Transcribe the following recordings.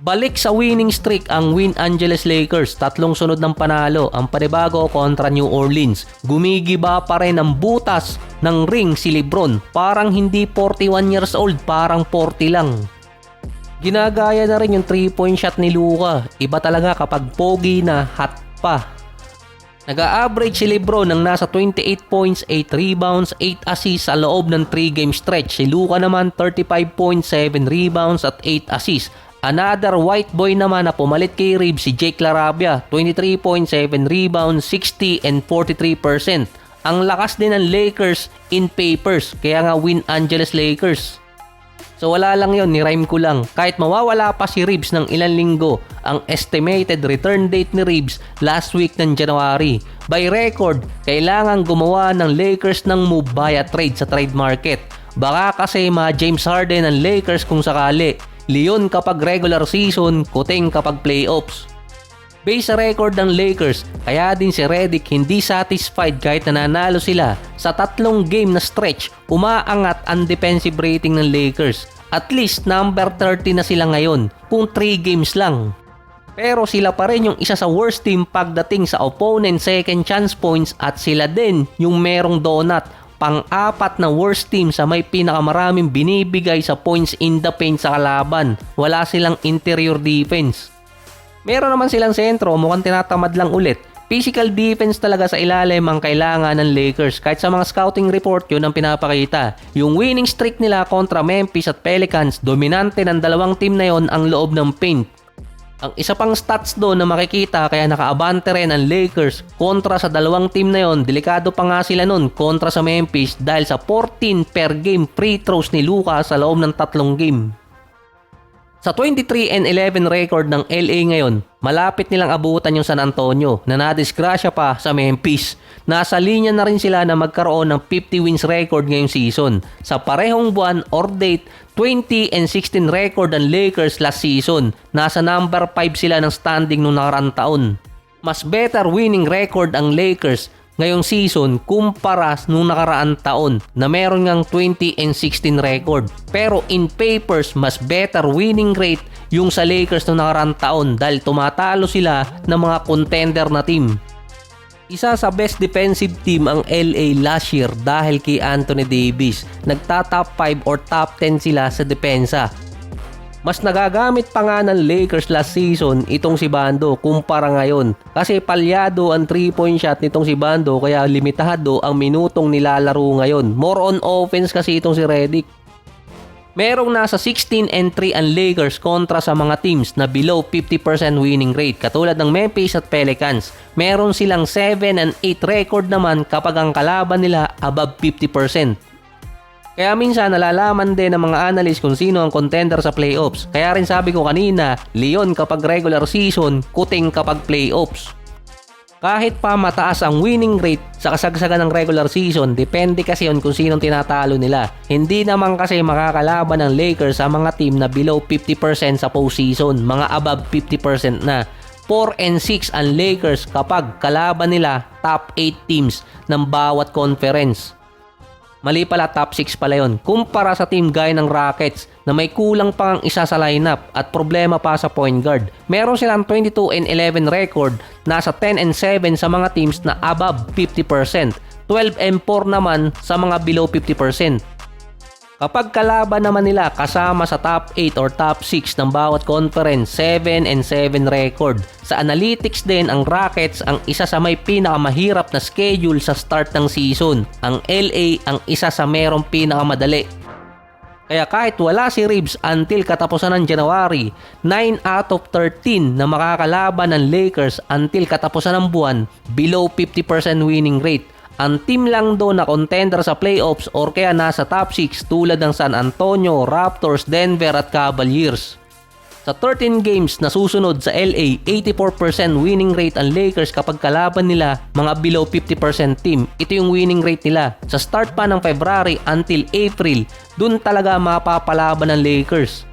Balik sa winning streak ang Win Angeles Lakers, tatlong sunod ng panalo ang panibago kontra New Orleans. Gumigiba pa rin ang butas ng ring si LeBron, parang hindi 41 years old, parang 40 lang. Ginagaya na rin yung 3-point shot ni Luka, iba talaga kapag pogi na hot pa. Nag-a-average si LeBron ng nasa 28 points, 8 rebounds, 8 assists sa loob ng 3-game stretch. Si Luka naman 35 points, 7 rebounds at 8 assists. Another white boy naman na pumalit kay Reeves, si Jake LaRavia, 23.7 rebounds, 60 and 43%. Ang lakas din ng Lakers in papers, kaya nga Win Angeles Lakers. So wala lang yon, ni-rhyme ko lang. Kahit mawawala pa si Reeves ng ilang linggo, ang estimated return date ni Reeves last week ng January. By record, kailangan gumawa ng Lakers ng move via trade sa trade market. Baka kasi James Harden ng Lakers kung sakali. Leon kapag regular season, Kuting kapag playoffs. Based sa record ng Lakers, kaya din si Redick hindi satisfied kahit nanalo sila. Sa 3 game na stretch, umaangat ang defensive rating ng Lakers. At least number 30 na sila ngayon, kung 3 games lang. Pero sila pa rin yung isa sa worst team pagdating sa opponent second chance points at sila din yung merong donut. Pang-apat na worst team sa may pinakamaraming binibigay sa points in the paint sa kalaban. Wala silang interior defense. Meron naman silang sentro, mukhang tinatamad lang ulit. Physical defense talaga sa ilalim ang kailangan ng Lakers. Kahit sa mga scouting report yun ang pinapakita. Yung winning streak nila kontra Memphis at Pelicans, dominante ng dalawang team na yon ang loob ng paint. Ang isa pang stats doon na makikita kaya nakaabante rin ang Lakers kontra sa dalawang team na yon, delikado pa nga sila nun kontra sa Memphis dahil sa 14 per game free throws ni Luka sa loob ng 3 game. Sa 23-11 record ng LA ngayon, malapit nilang abutan yung San Antonio na nadisgrasya pa sa Memphis. Nasa linya na rin sila na magkaroon ng 50 wins record ngayong season. Sa parehong buwan or date, 20-16 record ang Lakers last season. Nasa number 5 sila ng standing noong nakaraang taon. Mas better winning record ang Lakers ngayong season kumpara nung nakaraang taon na meron ngang 20-16 record. Pero in papers, mas better winning rate yung sa Lakers nung nakaraang taon dahil tumatalo sila ng mga contender na team. Isa sa best defensive team ang LA last year dahil kay Anthony Davis. Nagta-top 5 or top 10 sila sa depensa. Mas nagagamit pa nga ng Lakers last season itong si Bando kumpara ngayon. Kasi palyado ang 3-point shot nitong si Bando kaya limitado ang minutong nilalaro ngayon. More on offense kasi itong si Redick. Merong nasa 16-3 ang Lakers kontra sa mga teams na below 50% winning rate katulad ng Memphis at Pelicans. Meron silang 7-8 record naman kapag ang kalaban nila above 50%. Kaya minsan nalalaman din ng mga analyst kung sino ang contender sa playoffs. Kaya rin sabi ko kanina, Leon kapag regular season, Kuting kapag playoffs. Kahit pa mataas ang winning rate sa kasagsagan ng regular season, depende kasi yun kung sinong tinatalo nila. Hindi naman kasi makakalaban ng Lakers sa mga team na below 50% sa postseason, mga above 50% na. 4-6 ang Lakers kapag kalaban nila top 8 teams ng bawat conference. Mali pala, top 6 pala yun. Kumpara sa team gaya ng Rockets na may kulang pang isa sa lineup at problema pa sa point guard. Meron silang 22-11 record, nasa 10-7 sa mga teams na above 50%. 12-4 naman sa mga below 50%. Kapag kalaban naman nila kasama sa top 8 or top 6 ng bawat conference, 7-7 record. Sa analytics din, ang Rockets ang isa sa may pinakamahirap na schedule sa start ng season. Ang LA ang isa sa merong pinakamadali. Kaya kahit wala si Reeves until katapusan ng January, 9 out of 13 na makakalaban ng Lakers until katapusan ng buwan, below 50% winning rate. Ang team lang doon na contender sa playoffs or kaya nasa top 6 tulad ng San Antonio, Raptors, Denver at Cavaliers. Sa 13 games na susunod sa LA, 84% winning rate ang Lakers kapag kalaban nila mga below 50% team. Ito yung winning rate nila. Sa start pa ng February until April, dun talaga mapapalaban ng Lakers.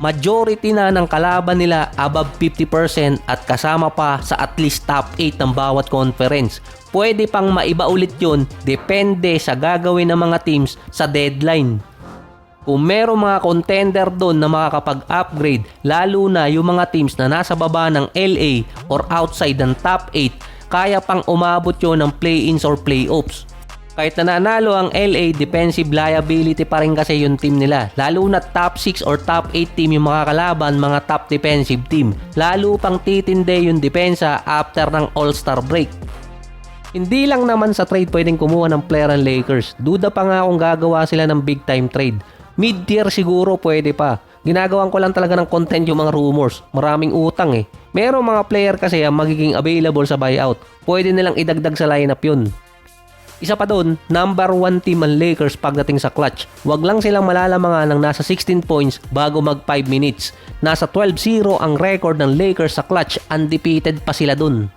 Majority na ng kalaban nila above 50% at kasama pa sa at least top 8 ng bawat conference. Pwede pang maiba ulit yun, depende sa gagawin ng mga teams sa deadline. Kung merong mga contender doon na makakapag-upgrade, lalo na yung mga teams na nasa baba ng LA or outside ng top 8, kaya pang umabot yun ng play-ins or playoffs. Kahit nanalo ang LA, defensive liability pa rin kasi yung team nila. Lalo na top 6 or top 8 team yung makakalaban, mga top defensive team. Lalo pang titinde yung depensa after ng All-Star break. Hindi lang naman sa trade pwedeng kumuha ng player ng Lakers. Duda pa nga kung gagawa sila ng big time trade. Mid-tier siguro pwede pa. Ginagawan ko lang talaga ng content yung mga rumors. Maraming utang eh. Merong mga player kasi ang magiging available sa buyout. Pwede nilang idagdag sa lineup yun. Isa pa doon, number 1 team ang Lakers pagdating sa clutch. Wag lang silang malalamangan ng nasa 16 points bago mag 5 minutes. Nasa 12-0 ang record ng Lakers sa clutch, undefeated pa sila dun.